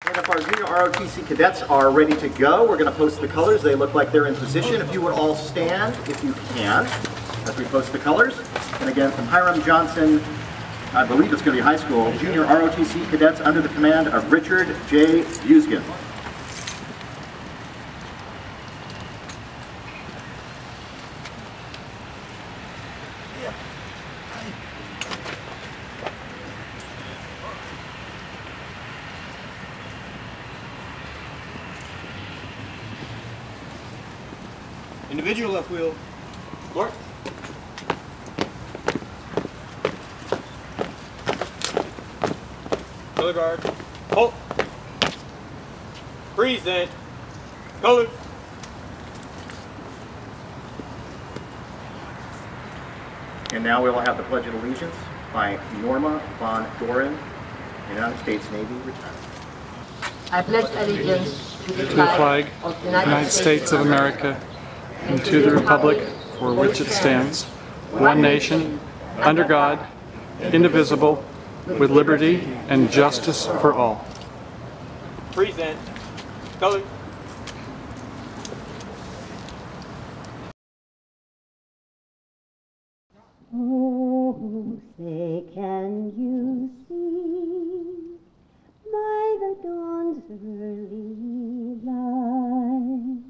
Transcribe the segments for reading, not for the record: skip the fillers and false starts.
And if our junior ROTC cadets are ready to go, we're going to post the colors. They look like they're in position. If you would all stand, if you can, as we post the colors. And again, from Hiram Johnson, I believe it's going to be high school, junior ROTC cadets under the command of Richard J. Busgen. Individual left wheel. Mark. Color guard. Halt. Present. Color. And now we will have the Pledge of Allegiance by Norma Von Doren, United States Navy, retired. I pledge allegiance to the flag of the United States of America and to the republic for which it stands, one nation, under God, indivisible, with liberty and justice for all. Present. Color. Oh, say, can you see by the dawn's early light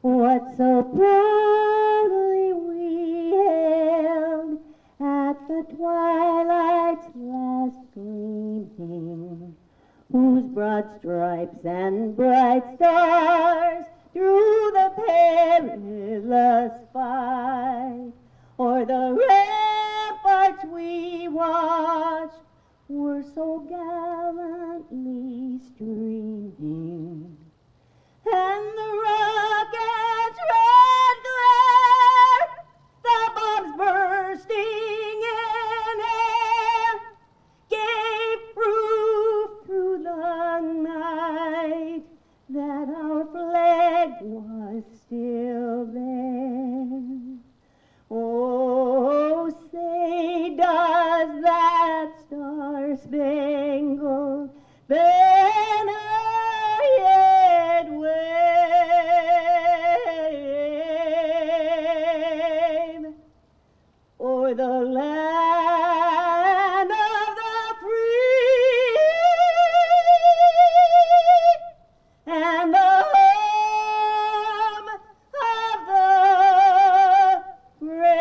what so proudly we hailed at the twilight's last gleaming, whose broad stripes and bright stars through the perilous fight o'er the ramparts we watched were so gallantly streaming, and the rocket's red glare, the bombs bursting in air, gave proof through the night that our flag was still there. Oh, say, does that star-spangled banner yet wave o'er the land of the free and the home of the brave?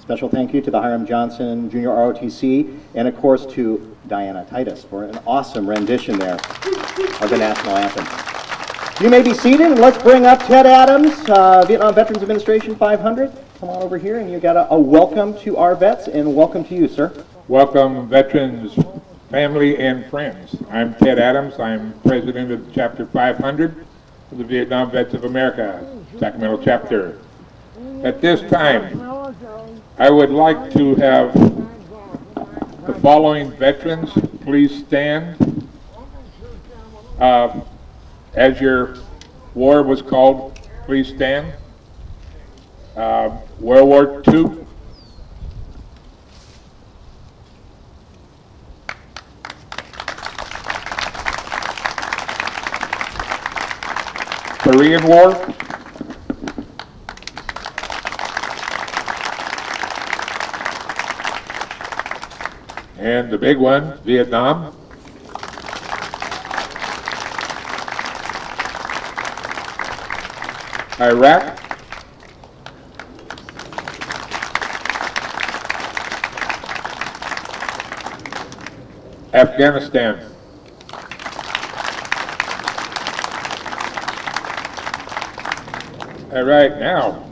Special thank you to the Hiram Johnson Junior ROTC and of course to Diana Titus for an awesome rendition there of the national anthem. You may be seated, and let's bring up Ted Adams, Vietnam Veterans Administration 500. Come on over here, and you got a welcome to our vets, and welcome to you, sir. Welcome, veterans, family, and friends. I'm Ted Adams. I'm president of Chapter 500 of the Vietnam Vets of America, Sacramento chapter. At this time, I would like to have the following veterans please stand. As your war was called, please stand. World War II. Korean War. And the big one, Vietnam. Iraq. Afghanistan. All right, now,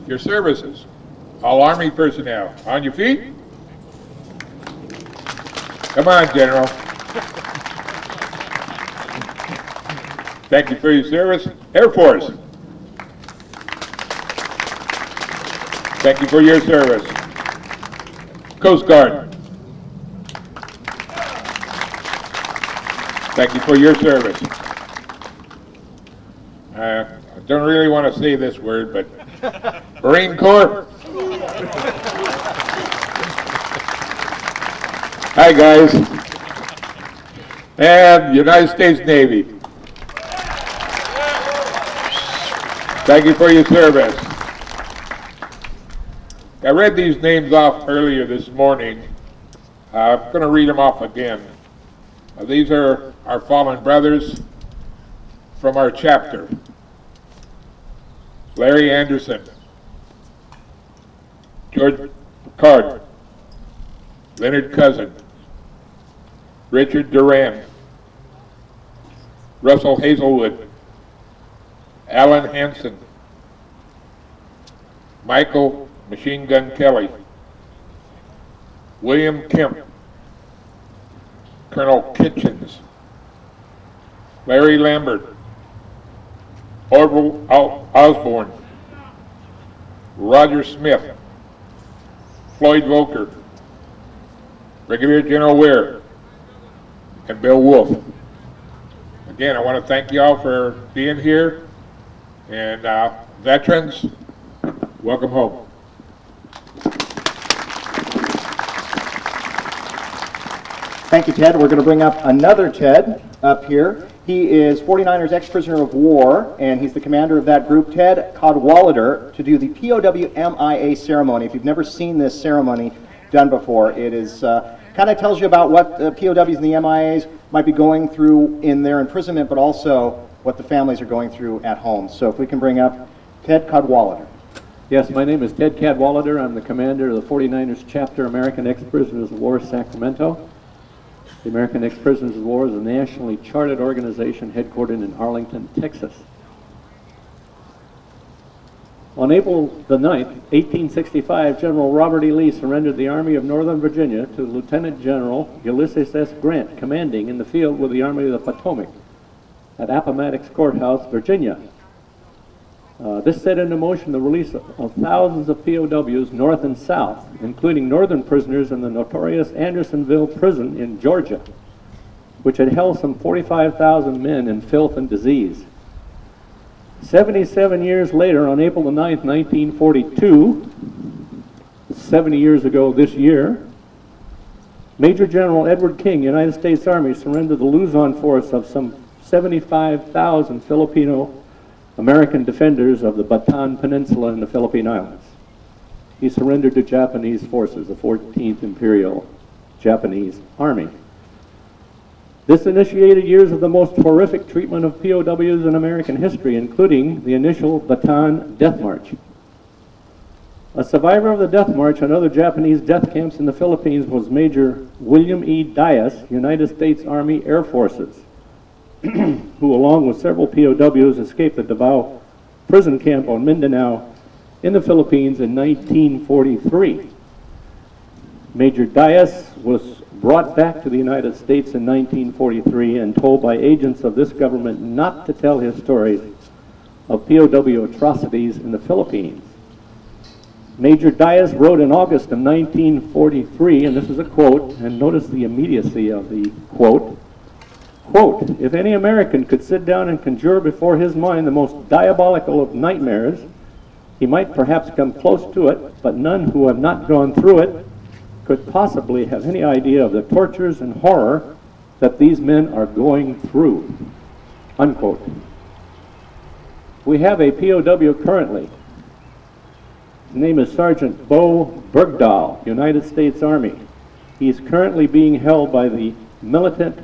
your services. All Army personnel, on your feet. Come on, General. Thank you for your service. Air Force. Thank you for your service. Coast Guard. Thank you for your service. I don't really want to say this word, but Marine Corps. Hi, guys. And United States Navy. Thank you for your service. I read these names off earlier this morning. I'm going to read them off again. These are our fallen brothers from our chapter. Larry Anderson, George Picard, Leonard Cousin, Richard Duran, Russell Hazelwood, Alan Hansen, Michael Machine Gun Kelly, William Kemp, Colonel Kitchens, Larry Lambert, Orville Osborne, Roger Smith, Floyd Volker, Brigadier General Weir, and Bill Wolf. Again, I want to thank you all for being here, and veterans, welcome home. Thank you, Ted. We're going to bring up another Ted up here. He is 49ers ex-prisoner of war, and he's the commander of that group, Ted Cadwallader, to do the POW MIA ceremony. If you've never seen this ceremony done before, it is kind of tells you about what the POWs and the MIAs might be going through in their imprisonment, but also what the families are going through at home. So if we can bring up Ted Cadwallader. Yes, my name is Ted Cadwallader. I'm the commander of the 49ers Chapter American Ex-Prisoners of War, Sacramento. The American Ex-Prisoners of War is a nationally chartered organization headquartered in Arlington, Texas. On April the 9th, 1865, General Robert E. Lee surrendered the Army of Northern Virginia to Lieutenant General Ulysses S. Grant, commanding in the field with the Army of the Potomac at Appomattox Courthouse, Virginia. This set into motion the release of thousands of POWs north and south, including northern prisoners in the notorious Andersonville prison in Georgia, which had held some 45,000 men in filth and disease. 77 years later, on April the 9th, 1942, 70 years ago this year, Major General Edward King, United States Army, surrendered the Luzon force of some 75,000 Filipino American defenders of the Bataan Peninsula in the Philippine Islands. He surrendered to Japanese forces, the 14th Imperial Japanese Army. This initiated years of the most horrific treatment of POWs in American history, including the initial Bataan Death March. A survivor of the Death March and other Japanese death camps in the Philippines was Major William E. Dias, United States Army Air Forces, who along with several POWs escaped the Davao prison camp on Mindanao in the Philippines in 1943. Major Dias was brought back to the United States in 1943 and told by agents of this government not to tell his stories of POW atrocities in the Philippines. Major Dias wrote in August of 1943, and this is a quote, and notice the immediacy of the quote, quote, "If any American could sit down and conjure before his mind the most diabolical of nightmares, he might perhaps come close to it, but none who have not gone through it could possibly have any idea of the tortures and horror that these men are going through," unquote. We have a POW currently. His name is Sergeant Bo Bergdahl, United States Army. He's currently being held by the militant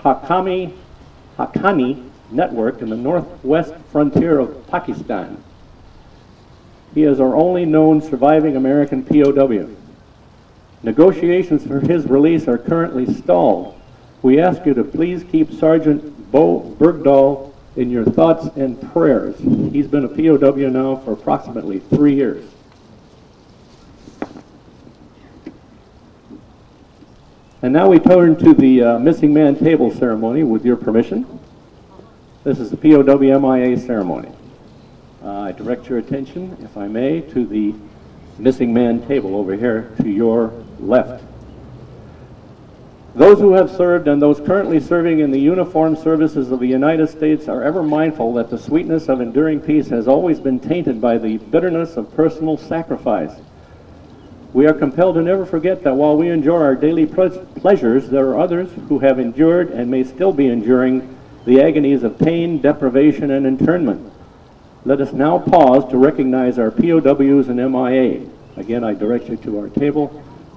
Haqqani network in the northwest frontier of Pakistan. He is our only known surviving American POW. Negotiations for his release are currently stalled. We ask you to please keep Sergeant Bo Bergdahl in your thoughts and prayers. He's been a POW now for approximately 3 years. And now we turn to the missing man table ceremony, with your permission. This is the POW MIA ceremony. I direct your attention, if I may, to the missing man table over here to your left. Those who have served and those currently serving in the uniformed services of the United States are ever mindful that the sweetness of enduring peace has always been tainted by the bitterness of personal sacrifice. We are compelled to never forget that while we enjoy our daily pleasures, there are others who have endured and may still be enduring the agonies of pain, deprivation, and internment. Let us now pause to recognize our POWs and MIA. Again, I direct you to our table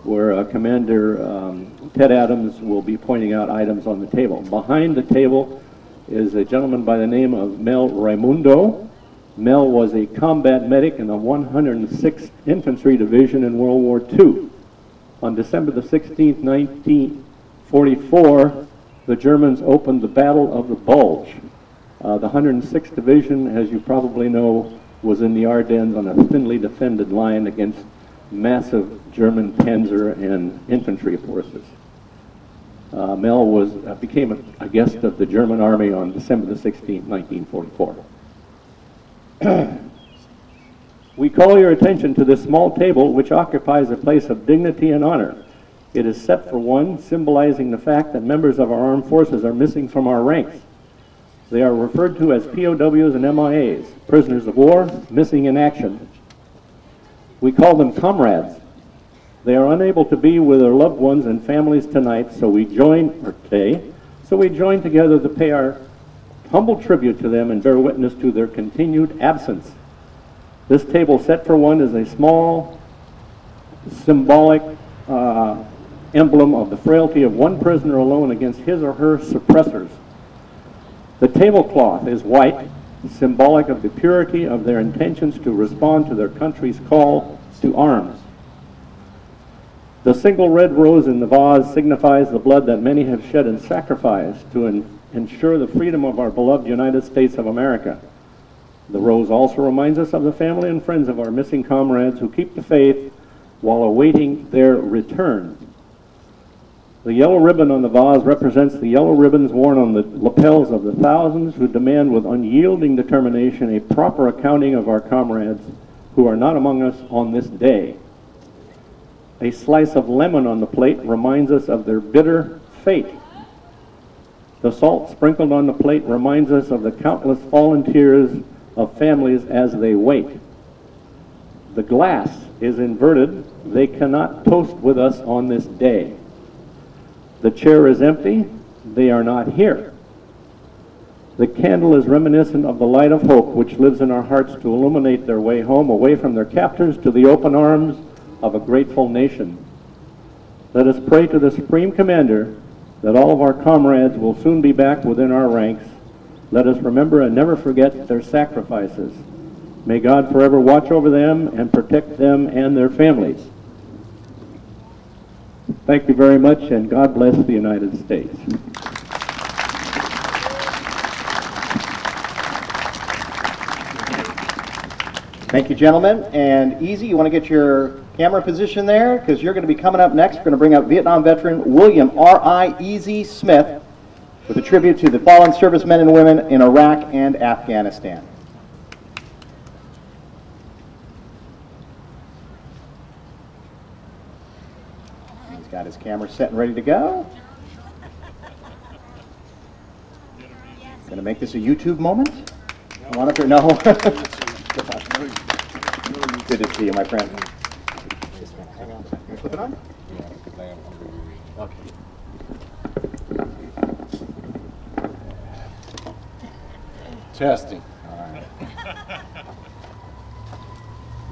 where Commander Ted Adams will be pointing out items on the table. Behind the table is a gentleman by the name of Mel Raimundo. Mel was a combat medic in the 106th Infantry Division in World War II. On December the 16th, 1944, the Germans opened the Battle of the Bulge. The 106th Division, as you probably know, was in the Ardennes on a thinly defended line against massive German panzer and infantry forces. Mel became a guest of the German Army on December the 16th, 1944. We call your attention to this small table which occupies a place of dignity and honor. It is set for one, symbolizing the fact that members of our armed forces are missing from our ranks. They are referred to as POWs and MIAs, prisoners of war, missing in action. We call them comrades. They are unable to be with their loved ones and families tonight, so we join together to pay our humble tribute to them and bear witness to their continued absence. This table set for one is a small symbolic emblem of the frailty of one prisoner alone against his or her suppressors. The tablecloth is white, symbolic of the purity of their intentions to respond to their country's call to arms. The single red rose in the vase signifies the blood that many have shed in sacrifice to ensure the freedom of our beloved United States of America. The rose also reminds us of the family and friends of our missing comrades who keep the faith while awaiting their return. The yellow ribbon on the vase represents the yellow ribbons worn on the lapels of the thousands who demand with unyielding determination a proper accounting of our comrades who are not among us on this day. A slice of lemon on the plate reminds us of their bitter fate. The salt sprinkled on the plate reminds us of the countless fallen tears of families as they wait. The glass is inverted. They cannot toast with us on this day. The chair is empty. They are not here. The candle is reminiscent of the light of hope which lives in our hearts to illuminate their way home, away from their captors to the open arms of a grateful nation. Let us pray to the Supreme Commander that all of our comrades will soon be back within our ranks. Let us remember and never forget their sacrifices. May God forever watch over them and protect them and their families. Thank you very much, and God bless the United States. Thank you, gentlemen. And Easy, you want to get your camera position there? Because you're going to be coming up next. We're going to bring up Vietnam veteran William R.I. Easy Smith with a tribute to the fallen servicemen and women in Iraq and Afghanistan. He's got his camera set and ready to go. Going to make this a YouTube moment? I want to no. Good to see you, my friend. Hang on a second. Can you flip it on? Okay. Testing. All right.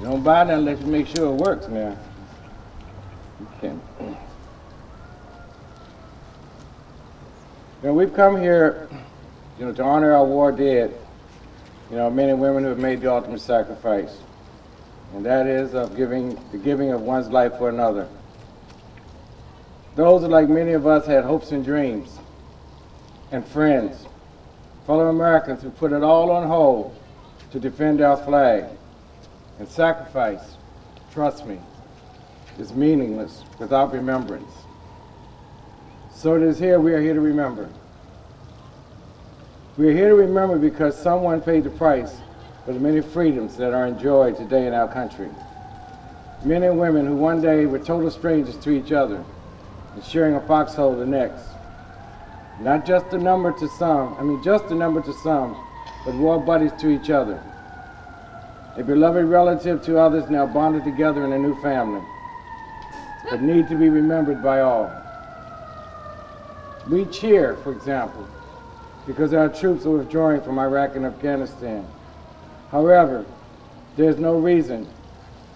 You don't buy that unless you make sure it works now. Okay. We've come here, to honor our war dead. Men and women who have made the ultimate sacrifice, and that is of the giving of one's life for another. Those who, like many of us, had hopes and dreams, and friends, fellow Americans who put it all on hold to defend our flag, and sacrifice, trust me, is meaningless without remembrance. So it is here we are here to remember. We are here to remember because someone paid the price for the many freedoms that are enjoyed today in our country. Men and women who one day were total strangers to each other and sharing a foxhole the next. Not just a number to some, but war buddies to each other. A beloved relative to others now bonded together in a new family. but need to be remembered by all. We cheer, for example, because our troops are withdrawing from Iraq and Afghanistan. However, there's no reason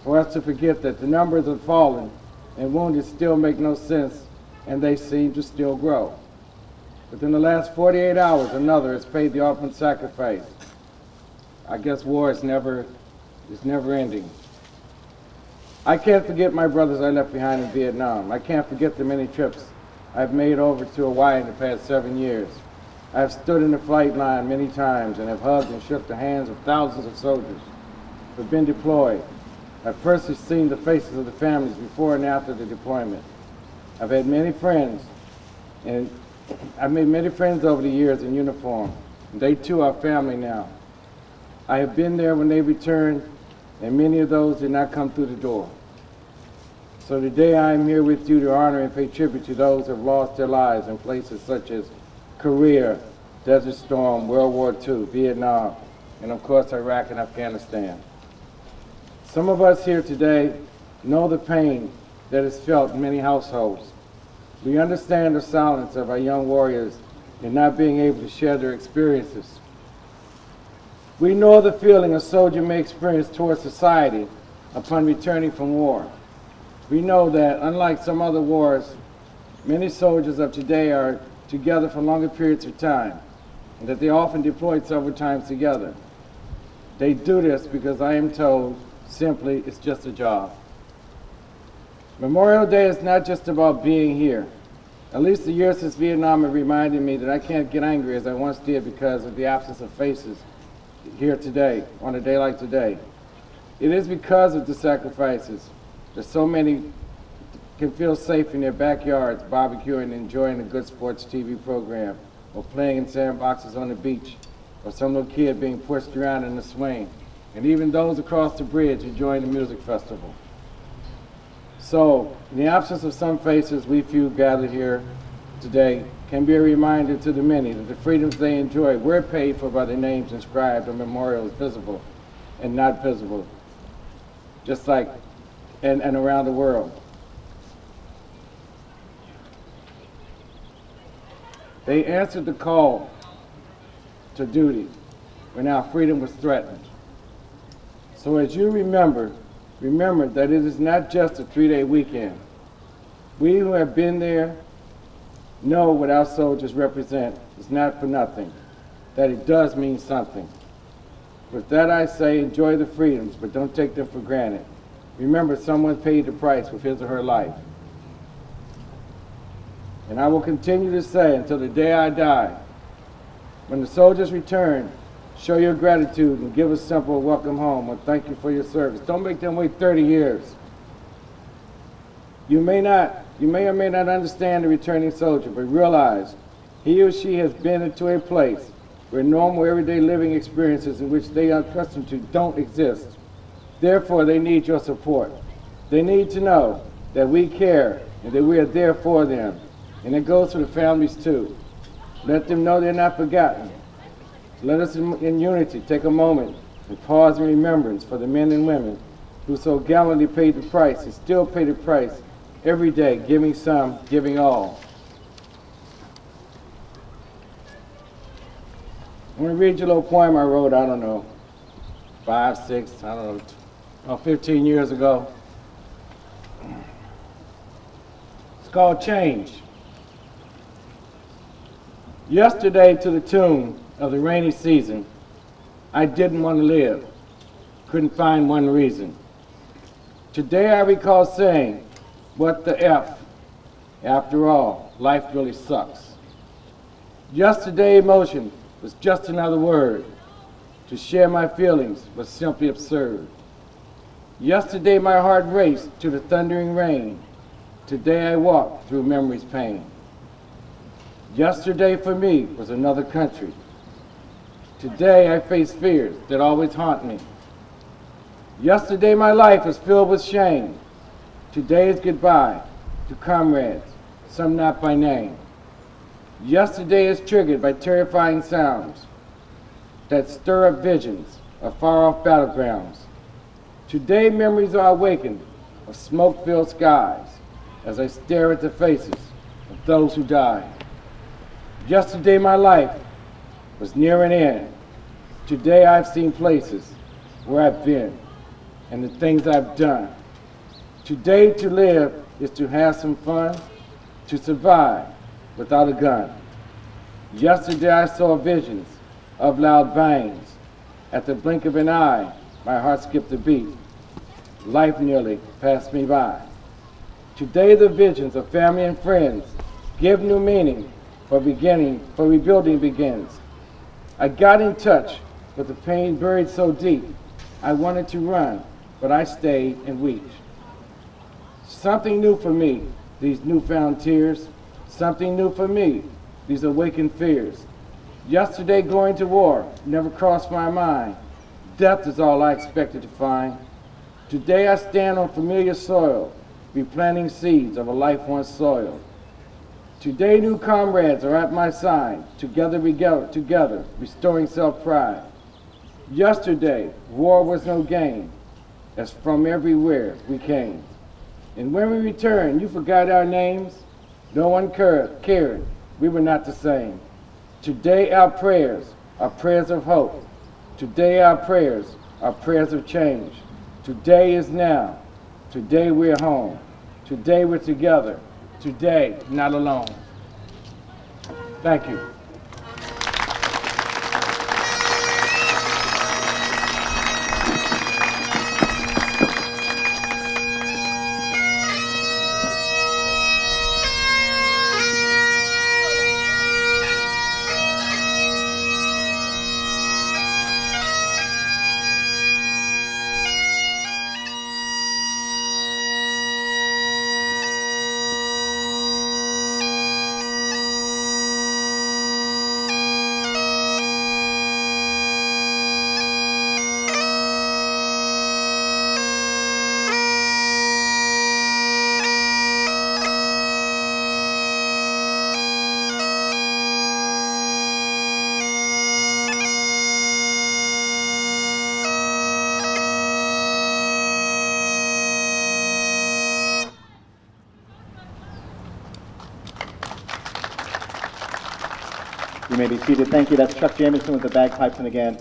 for us to forget that the numbers of fallen and wounded still make no sense, and they seem to still grow. Within the last 48 hours, another has paid the ultimate sacrifice. I guess war is never ending. I can't forget my brothers I left behind in Vietnam. I can't forget the many trips I've made over to Hawaii in the past 7 years. I've stood in the flight line many times and have hugged and shook the hands of thousands of soldiers who have been deployed. I've personally seen the faces of the families before and after the deployment. I've had many friends, and I've made many friends over the years in uniform. They too are family now. I have been there when they returned, and many of those did not come through the door. So today I am here with you to honor and pay tribute to those who have lost their lives in places such as Korea, Desert Storm, World War II, Vietnam, and of course Iraq and Afghanistan. Some of us here today know the pain that is felt in many households. We understand the silence of our young warriors in not being able to share their experiences. We know the feeling a soldier may experience towards society upon returning from war. We know that, unlike some other wars, many soldiers of today are together for longer periods of time, and that they often deployed several times together. They do this because I am told, simply, it's just a job. Memorial Day is not just about being here. At least the year since Vietnam have reminded me that I can't get angry as I once did because of the absence of faces here today, on a day like today. It is because of the sacrifices that so many can feel safe in their backyards, barbecuing and enjoying a good sports TV program, or playing in sandboxes on the beach, or some little kid being pushed around in a swing, and even those across the bridge enjoying the music festival. So, in the absence of some faces, we few gathered here today can be a reminder to the many that the freedoms they enjoy were paid for by the names inscribed on memorials visible and not visible, just like and around the world. They answered the call to duty when our freedom was threatened. So as you remember that it is not just a 3-day weekend. We who have been there know what our soldiers represent is not for nothing, that it does mean something. With that I say, enjoy the freedoms, but don't take them for granted. Remember, someone paid the price with his or her life. And I will continue to say until the day I die, when the soldiers return, show your gratitude and give a simple welcome home and thank you for your service. Don't make them wait 30 years. You may or may not understand the returning soldier, but realize he or she has been into a place where normal everyday living experiences in which they are accustomed to don't exist. Therefore, they need your support. They need to know that we care and that we are there for them. And it goes to the families too. Let them know they're not forgotten. Let us in unity take a moment and pause in remembrance for the men and women who so gallantly paid the price and still pay the price every day, giving some, giving all. I'm going to read you a little poem I wrote, I don't know, 5, 6, 15 years ago. It's called Change. Yesterday, to the tune of the rainy season, I didn't want to live, couldn't find one reason. Today I recall saying, what the F? After all, life really sucks. Yesterday emotion was just another word. To share my feelings was simply absurd. Yesterday my heart raced to the thundering rain. Today I walk through memory's pain. Yesterday for me was another country. Today I face fears that always haunt me. Yesterday my life was filled with shame. Today is goodbye to comrades, some not by name. Yesterday is triggered by terrifying sounds that stir up visions of far-off battlegrounds. Today memories are awakened of smoke-filled skies as I stare at the faces of those who died. Yesterday my life was near an end. Today I've seen places where I've been and the things I've done. Today to live is to have some fun, to survive without a gun. Yesterday I saw visions of loud bangs. At the blink of an eye, my heart skipped a beat. Life nearly passed me by. Today the visions of family and friends give new meaning for rebuilding begins. I got in touch with the pain buried so deep. I wanted to run, but I stayed and wept. Something new for me, these newfound tears. Something new for me, these awakened fears. Yesterday going to war never crossed my mind. Death is all I expected to find. Today I stand on familiar soil, replanting seeds of a life once soiled. Today new comrades are at my side, together, restoring self-pride. Yesterday, war was no game, as from everywhere we came. And when we returned, you forgot our names. No one cared, we were not the same. Today our prayers are prayers of hope. Today our prayers are prayers of change. Today is now. Today we're home. Today we're together. Today, not alone. Thank you. You may be seated. Thank you. That's Chuck Jamison with the bagpipes, and again,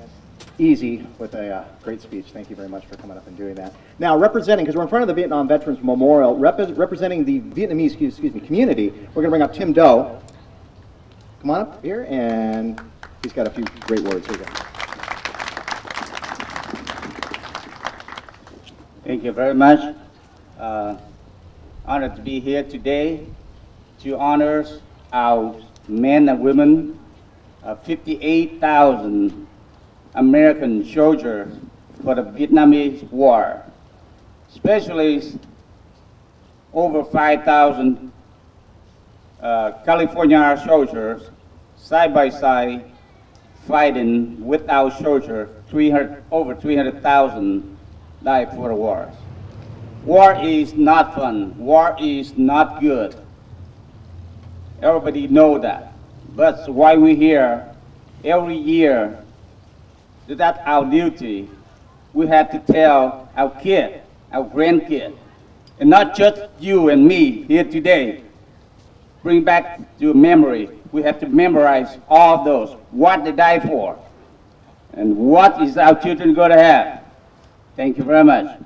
Easy with a great speech. Thank you very much for coming up and doing that. Now, representing, because we're in front of the Vietnam Veterans Memorial, representing the Vietnamese community, we're going to bring up Tim Doe. Come on up here, and he's got a few great words. Here we go. Thank you very much. Honored to be here today to honor our men and women, 58,000 American soldiers for the Vietnamese War, especially over 5,000 California soldiers side by side fighting with our soldiers. Over 300,000 died for the war. War is not fun. War is not good. Everybody know that. That's why we're here every year. That's our duty. We have to tell our kid, our grandkid, and not just you and me here today. Bring back to memory. We have to memorize all those, what they died for, and what is our children going to have. Thank you very much.